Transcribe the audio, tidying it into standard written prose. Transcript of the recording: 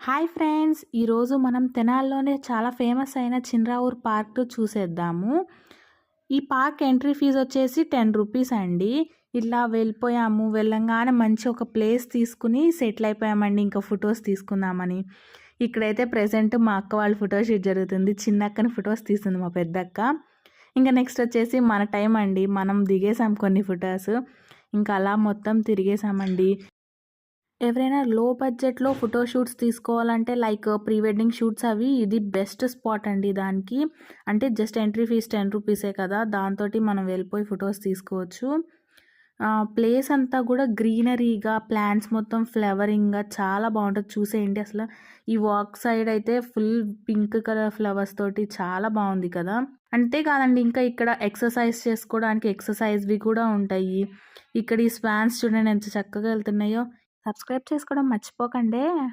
Hi friends! ఈరోజు మనం తెనాలిలోనే చాలా ఫేమస్ అయిన చిన్రావూర్ పార్క్ చూసేద్దాము. ఈ పార్క్ ఎంట్రీ ఫీజు వచ్చేసి 10 రూపీస్ అండి. ఇలా వెళ్ళిపోయాము. వెళ్ళంగానే మంచి ఒక ప్లేస్ తీసుకుని సెటిల్ అయిపోయామండి. ఇంకా ఫొటోస్ తీసుకుందామని. ఇక్కడైతే ప్రెజెంట్ మా అక్క వాళ్ళ ఫోటోషూట్ జరుగుతుంది. చిన్నక్కని ఫొటోస్ తీస్తుంది మా పెద్దక్క. ఇంకా నెక్స్ట్ వచ్చేసి మన టైం అండి. మనం దిగేసాం కొన్ని ఫొటోస్. ఇంకా అలా మొత్తం తిరిగేసామండి. ఎవరైనా లో బడ్జెట్‌లో ఫోటో షూట్స్ తీసుకోవాలంటే లైక్ ప్రీ వెడ్డింగ్ షూట్స్ అవి ఇది బెస్ట్ స్పాట్ అండి దానికి. అంటే జస్ట్ ఎంట్రీ ఫీజ్ 10 రూపీసే కదా! దాంతోటి మనం వెళ్ళిపోయి ఫోటోస్ తీసుకోవచ్చు. ప్లేస్ అంతా కూడా గ్రీనరీగా ప్లాంట్స్ మొత్తం ఫ్లవరింగ్‌గా చాలా బావుంటది. చూసేయండి అసల. ఈ వాక్ సైడ్ అయితే ఫుల్ పింక్ కలర్ ఫ్లవర్స్ తోటి చాలా బావుంది కదా! అంతే కాదండి ఇంకా ఇక్కడ ఎక్సర్సైజ్ చేసుకోవడానికి ఎక్సర్సైజ్‌వి కూడా ఉంటాయి. ఇక్కడ ఈ స్వాన్స్ చూడండి ఎంత చక్కగా వెళ్తున్నాయో. సబ్స్క్రైబ్ చేసుకోవడం మర్చిపోకండే.